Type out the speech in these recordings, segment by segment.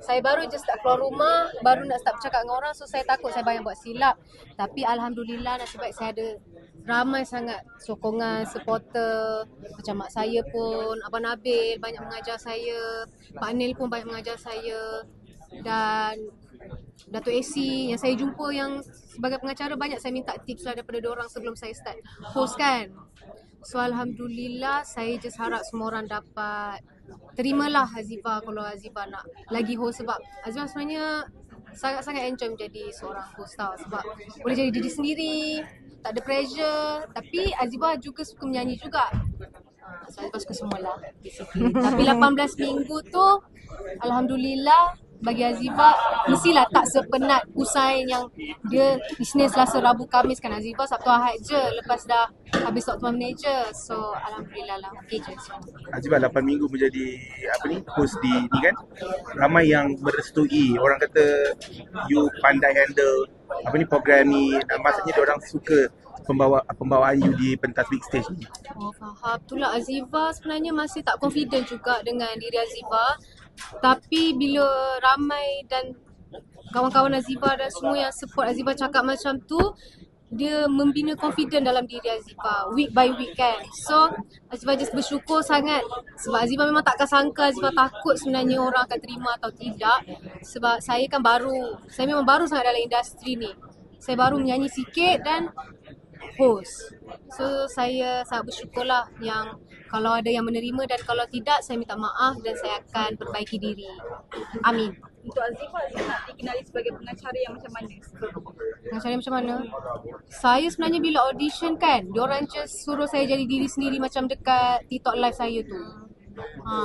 Saya baru je start keluar rumah, baru nak start bercakap dengan orang, so saya takut saya banyak buat silap. Tapi Alhamdulillah nasib baik saya ada ramai sangat sokongan, supporter. Macam mak saya pun, Abang Nabil banyak mengajar saya, Pak Nil pun banyak mengajar saya. Dan Dato' AC yang saya jumpa yang sebagai pengacara, banyak saya minta tips lah daripada diorang sebelum saya start host kan. So Alhamdulillah, saya just harap semua orang dapat terimalah Azifah kalau Azifah nak lagi host, sebab Azifah sebenarnya sangat-sangat enjoy menjadi seorang host tau, sebab boleh jadi diri sendiri, tak ada pressure. Tapi Azifah juga suka menyanyi juga. So Azifah suka semualah basically. Tapi 18 minggu tu Alhamdulillah bagi Azifah mestilah tak sepenat Usain yang dia Isnin, Selasa, Rabu, Khamis kan. Azifah Sabtu Ahad je lepas dah habis Top Teman Manager. So Alhamdulillah lah, okay je. Azifah 8 minggu menjadi host di ni kan, ramai yang merestui. Orang kata you pandai handle program ni. Maksudnya orang suka pembawaan you di pentas big stage ni. Oh faham. Itulah Azifah sebenarnya masih tak confident juga dengan diri Azifah. Tapi bila ramai dan kawan-kawan Azifah dan semua yang support Azifah cakap macam tu, dia membina confident dalam diri Azifah week by week kan. So Azifah just bersyukur sangat, sebab Azifah memang takkan sangka, Azifah takut sebenarnya orang akan terima atau tidak. Sebab saya kan baru, saya memang baru sangat dalam industri ni. Saya baru menyanyi sikit dan host. So saya sangat bersyukurlah yang kalau ada yang menerima, dan kalau tidak saya minta maaf dan saya akan perbaiki diri. Amin. Untuk Azifah nak dikenali sebagai pengacara yang macam mana? Pengacara yang macam mana? Saya sebenarnya bila audition kan, diorang just suruh saya jadi diri sendiri macam dekat TikTok live saya tu.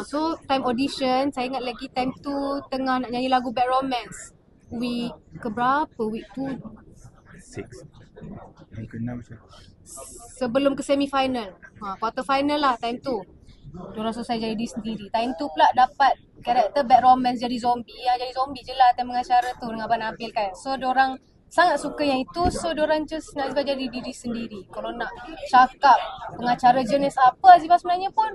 So time audition, saya ingat lagi time tu tengah nak nyanyi lagu Bad Romance. Week keberapa? Week 2? 6. Yang ke-6 saya. Sebelum ke semi-final. Quarter final lah time tu. Diorang suruh saya jadi diri sendiri. Time tu pula dapat karakter Bad Romance jadi zombie. Jadi zombie je lah time mengacara tu dengan Abang Nabil kan. So diorang sangat suka yang itu. So diorang just nak Azifah jadi diri sendiri. Kalau nak cakap pengacara jenis apa, Azifah sebenarnya pun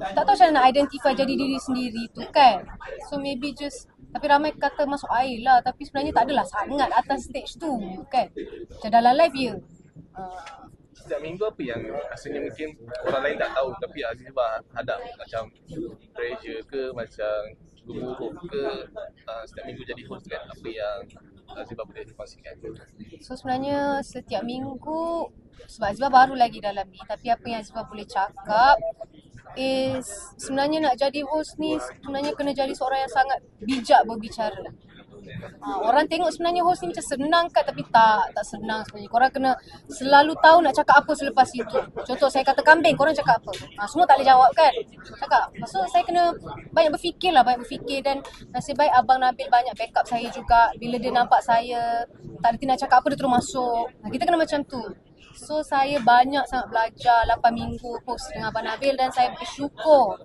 tak tahu macam mana nak identify jadi diri sendiri tu kan. So maybe just, tapi ramai kata masuk air lah. Tapi sebenarnya tak adalah sangat atas stage tu kan. Macam dalam live je. Setiap minggu apa yang rasanya mungkin orang lain tak tahu tapi Azifah hadap, macam pressure ke, macam gemuruh ke, setiap minggu jadi host kan, apa yang Azifah boleh kongsikan? So sebenarnya setiap minggu, sebab Azifah baru lagi dalam ni, tapi apa yang Azifah boleh cakap is sebenarnya nak jadi host ni sebenarnya kena jadi seorang yang sangat bijak berbicara. Orang tengok sebenarnya host ni macam senang kan, tapi tak senang sebenarnya. Korang kena selalu tahu nak cakap apa selepas itu. Contoh saya kata kambing, korang cakap apa? Semua tak boleh jawab kan? Cakap. So saya kena banyak berfikir dan nasib baik Abang Nabil banyak backup saya juga. Bila dia nampak saya tak reti nak cakap apa, dia terus masuk. Kita kena macam tu. So saya banyak sangat belajar 8 minggu host dengan Abang Nabil, dan saya bersyukur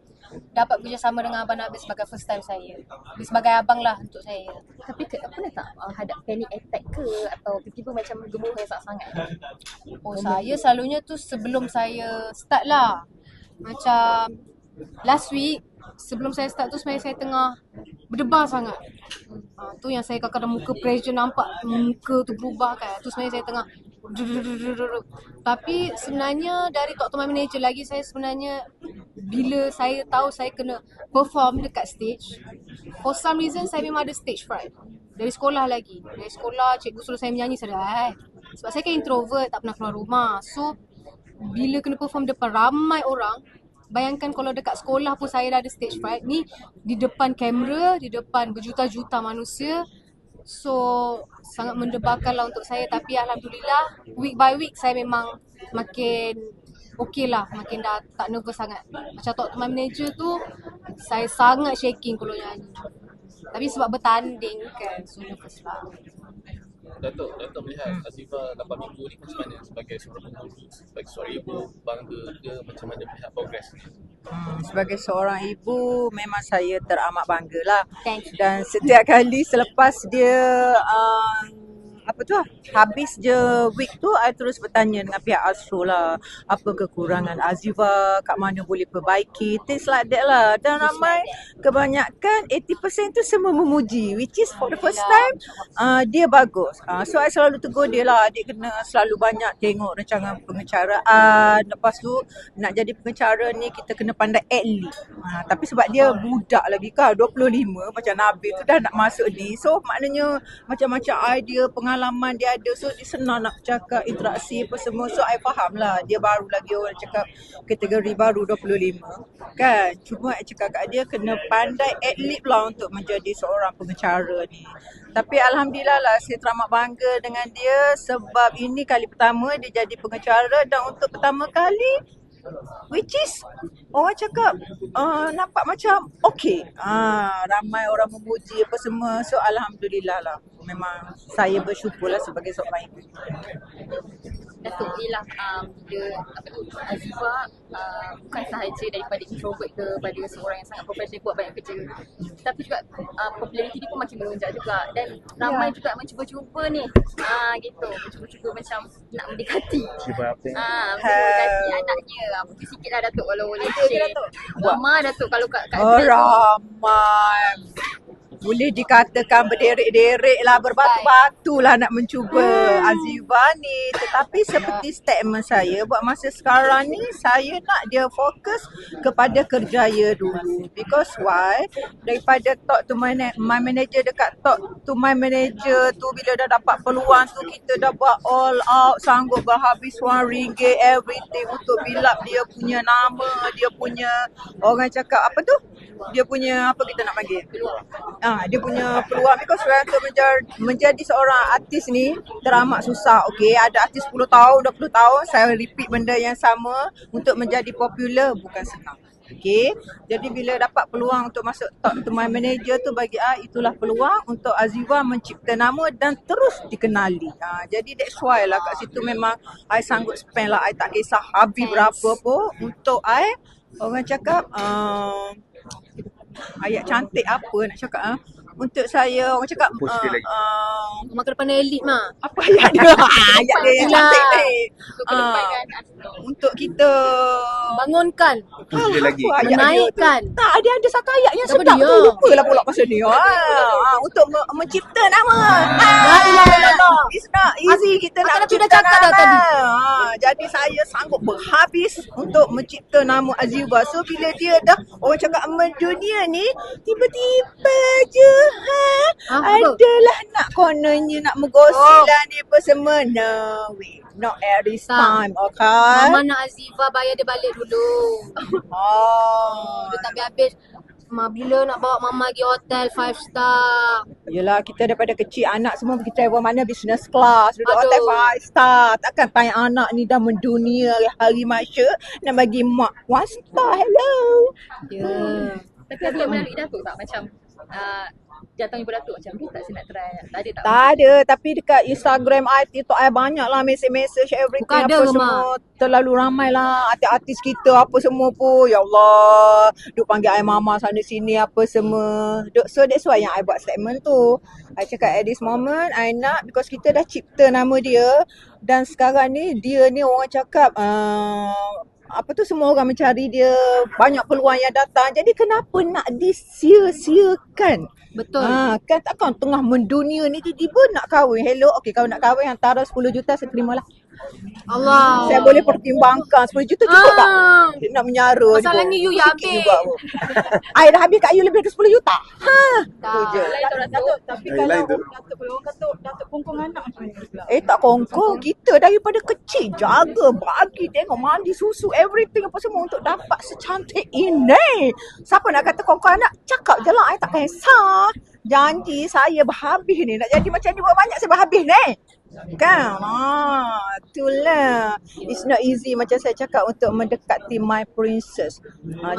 dapat bekerjasama dengan Abang Nabil sebagai first time saya. Dia sebagai abang lah untuk saya. Tapi pernah tak hadap panic attack ke, atau tiba-tiba macam gemuruh yang sangat-sangat? Saya selalunya tu sebelum saya start lah. Macam last week sebelum saya start tu sebenarnya saya tengah berdebar sangat. Tu yang saya kadang-kadang muka pressure, nampak muka tu berubah kan. Tu sebenarnya saya tengah tapi sebenarnya dari Top Teman Manager lagi, saya sebenarnya bila saya tahu saya kena perform dekat stage, for some reason saya memang ada stage fright. Dari sekolah lagi. Dari sekolah cikgu suruh saya menyanyi, saya sebab saya kan introvert, tak pernah keluar rumah. So bila kena perform depan ramai orang, bayangkan kalau dekat sekolah pun saya dah ada stage fright, ni di depan kamera, di depan berjuta-juta manusia. So sangat mendebarkan lah untuk saya. Tapi Alhamdulillah week by week saya memang makin okey lah, makin dah tak nervous sangat. Macam Top Teman Manager tu saya sangat shaking kalau nyanyi. Tapi sebab bertanding kan, so nervous lah. Datuk melihat Azifah 8 minggu ni macam mana sebagai seorang pengurus, sebagai seorang ibu, bangga ke macam mana melihat progres ni? Sebagai seorang ibu memang saya teramat bangga lah. Thank you. Dan setiap kali selepas dia apa tu habis je week tu I terus bertanya dengan pihak Astro lah, apa kekurangan Azifa, kat mana boleh perbaiki, things like that lah. Dan ramai kebanyakan 80% tu semua memuji, which is for the first time dia bagus. So I selalu tegur dia lah, adik kena selalu banyak tengok rancangan pengecaraan. Lepas tu nak jadi pengecara ni kita kena pandai adlib. Tapi sebab dia budak lagi kan, 25 macam Nabil tu dah nak masuk ni. So maknanya macam-macam idea, pengalaman dia ada. So dia senang nak cakap, interaksi apa semua. So I faham lah, dia baru lagi, orang cakap kategori baru 25 kan. Cuma I cakap kat dia kena pandai adlib lah untuk menjadi seorang pengecara ni. Tapi Alhamdulillah lah, saya teramat bangga dengan dia sebab ini kali pertama dia jadi pengecara dan untuk pertama kali which is orang cakap nampak macam okay. Ramai orang memuji apa semua. So Alhamdulillah lah. Memang saya bersyukur lah sebagai seorang ibu. Datuk Yelah, bila Azifa bukan sahaja daripada introvert ke pada seorang yang sangat profesional buat banyak kerja, tapi juga populariti dia pun makin melonjak juga dan ramai juga mencuba-cuba ni gitu, mencuba-cuba macam nak mendekati mendekati anaknya. Mungkin sikit lah Datuk kalau boleh share. Ramai Datuk kalau kat ramai. Boleh dikatakan berderek-derek lah, berbatu-batu lah nak mencuba Azifa ni. Tetapi seperti statement saya, buat masa sekarang ni saya nak dia fokus kepada kerjaya dulu. Because why? Daripada talk to my manager, dekat talk to my manager tu, bila dah dapat peluang tu kita dah buat all out, sanggup berhabis RM1 everything untuk build up dia punya nama, dia punya orang cakap apa tu? Dia punya apa kita nak panggil? Dia punya peluang. Because untuk menjadi seorang artis ni teramat susah. Okay, ada artis 10 tahun, 20 tahun saya repeat benda yang sama untuk menjadi popular, bukan senang. Okay, jadi bila dapat peluang untuk masuk talk to my manager tu, bagi itulah peluang untuk Azifa mencipta nama dan terus dikenali. Jadi that's why lah kat situ memang I sanggup spend lah. I tak kisah habis berapa pun untuk orang cakap ayat cantik apa nak cakap untuk saya, orang cakap Maka depan elit mah. apa ayat dia? Ayat dia yang cantik ni. Untuk kita Bangunkan, Dia lagi. menaikkan. Tak, dia ada satu ayat yang Siapa sedap dia? tu. Lupa lah pula pasal dia. Untuk mencipta nama. It's not easy kita nak Akak dah cipta cakap dah nama. tadi. Jadi saya sanggup berhabis untuk mencipta nama Azifa. So bila dia dah orang cakap mendunia ni, tiba-tiba je adalah nak kononnya nak menggosip lah ni apa semua. No way. Not at this time, okay? Mama nak Azifa bayar dia balik dulu. Dia tak habis. Bila nak bawa mama pergi hotel 5 star. Yelah, kita daripada kecil anak semua pergi travel mana business class, duduk Aduh. hotel 5 star. Takkan tanya anak ni dah mendunia hari masa nak bagi mak 1 star. Hello. Ya. Tapi ada yang melalui Datuk tak macam datang ibu Datuk macam tak saya nak try. Tak ada tak? Tak ada, tapi dekat Instagram I, TikTok I banyak lah message everything. Bukan ada apa ke, semua. Terlalu ramai lah artis-artis kita apa semua pun. Ya Allah, duk panggil I mama sana sini apa semua. So that's why yang I buat statement tu. I cakap at this moment I nak, because kita dah cipta nama dia. Dan sekarang ni dia ni orang cakap apa tu, semua orang mencari dia, banyak peluang yang datang. Jadi kenapa nak disia-siakan? Betul. Kan takkan tengah mendunia ni tiba-tiba nak kahwin. Hello, okey, kalau nak kahwin antara 10 juta saya terimalah. Allah. Saya boleh pertimbangkan 10 juta cukup tak? Dia nak menyara Masalahnya you yang ambil. I dah habis kat you lebih dari 10 juta. Tu je. Tapi Lain tu. Datuk kongkong anak macam mana pula? Tak kongkong. Kita daripada kecil jaga, bagi, tengok, mandi, susu, everything apa semua untuk dapat secantik ini. Siapa nak kata kongkong anak? Cakap je lah, I tak kisah. Janji saya berhabis ni. Nak jadi macam ni buat banyak saya berhabis ni. Kan? Itulah. It's not easy macam saya cakap untuk mendekati my princess.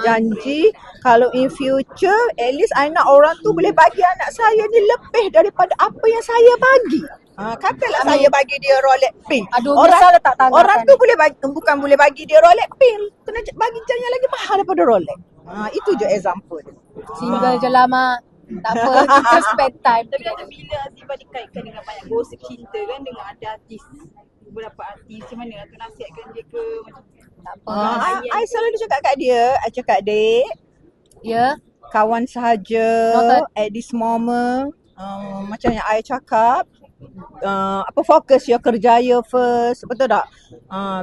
Janji kalau in future at least I nak orang tu boleh bagi anak saya ni lebih daripada apa yang saya bagi. Katalah saya bagi dia Rolex pink. Aduh, orang biasalah tak tanggapan. orang tu boleh bagi, bukan boleh bagi dia Rolex pink, kena bagi yang lagi mahal daripada Rolex. Itu je example dia. Single je lah mak. Tak apa, kita spend time Tapi together. bila Azifah dikaitkan dengan banyak gosip cinta kan dengan ada artis, beberapa artis, macam mana tu nasihatkan dia ke macam Tak apa. I selalu cakap kat dia, I cakap, dek, Ya. kawan sahaja Noted. at this moment. Macam yang I cakap, fokus your kerjaya first, betul tak?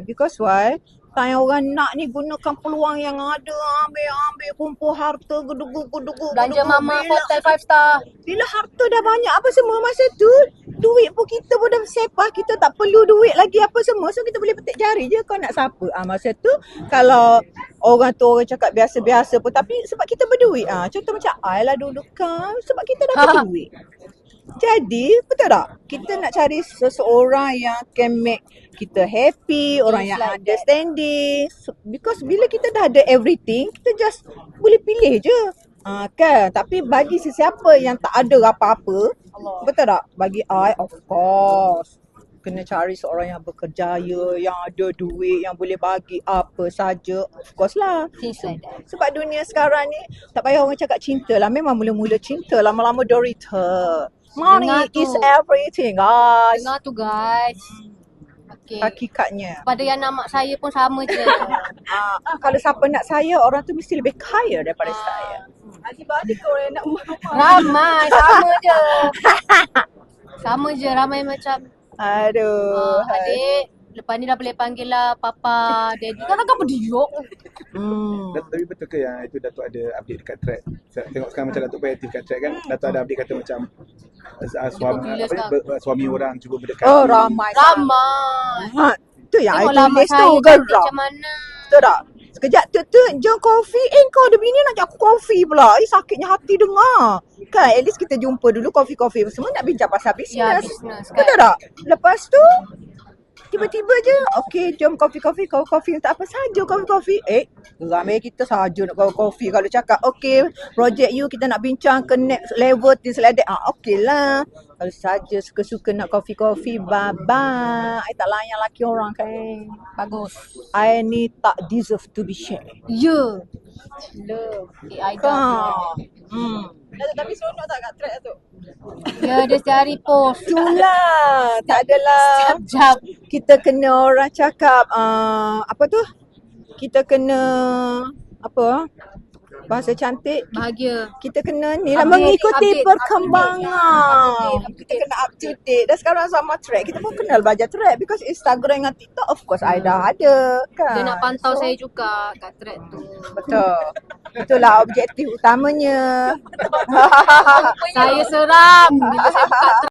Because why? Time orang nak ni gunakan peluang yang ada, ambil kumpul harta, gedugu. Belanja mama hotel 5 star. Bila harta dah banyak apa semua, masa tu duit pun kita pun dah sepah, kita tak perlu duit lagi apa semua, so kita boleh petik jari je kau nak siapa. Masa tu kalau orang tu orang cakap biasa-biasa pun, tapi sebab kita berduit. Contoh macam I lah dulu kan, sebab kita dapat duit. Jadi betul tak? Kita nak cari seseorang yang can make kita happy, orang yang like that. understanding. Because bila kita dah ada everything, kita just boleh pilih je. Kan? Tapi bagi sesiapa yang tak ada apa-apa, betul tak? Bagi I, of course, kena cari seorang yang berkerjaya, yang ada duit, yang boleh bagi apa saja. Of course lah. Things like that. Sebab dunia sekarang ni, tak payah orang cakap cinta lah. Memang mula-mula cinta, lama-lama derita. Money Dengar tu. is everything, guys. Dengar tu guys. Okay. Hakikatnya. Pada yang nama saya pun sama je. Kalau siapa nak saya, orang tu mesti lebih kaya daripada saya. Azifah ada ke orang yang nak Ramai, sama je. Sama je, ramai macam Aduh. adik, lepas ni dah boleh panggil lah papa, daddy. Kau takkan berdiuk. Tapi betul ke yang itu Datuk ada update dekat thread? Saya tengok sekarang macam Datuk aktif kat thread kan, Datuk ada update kata macam suami orang cuba mendekati. Oh, ramai. Ramai. Tu yang I Tengoklah mak tulis tu, saya geram. cantik macam mana. Betul tak? Sekejap tu, jom kopi. Kau ada bini nak aku kopi pula. Sakitnya hati dengar. Kan, at least kita jumpa dulu kopi-kopi semua nak bincang pasal Ya, bisnes. bisnes kan. Betul tak? Lepas tu, tiba-tiba je, okay, jom kopi-kopi untuk apa saja kopi-kopi. Ramai kita saja nak kopi. Kalau cakap, okay, project you kita nak bincang ke next level, things like that. Okay lah. Kalau saja suka-suka nak kopi-kopi, bye-bye. I tak layan laki orang kan. Bagus. I ni tak deserve to be shared. Ya. Love. AI dah. Tapi seronok tak kat thread tu? Ya, dia setiap hari post. Itulah. Tak adalah. Setiap jam. Kita kena orang cakap, apa tu? Kita kena, apa? Bahasa cantik. Bahagia. Kita kena ni lah, Update, mengikuti update, perkembangan. Kita kena up to date. Dan sekarang sama thread, kita pun kenal belajar thread. Because Instagram dengan TikTok, of course, I dah ada kan. Dia nak pantau saya juga kat thread tu. Betul. Itulah objektif utamanya. Saya seram bila saya buka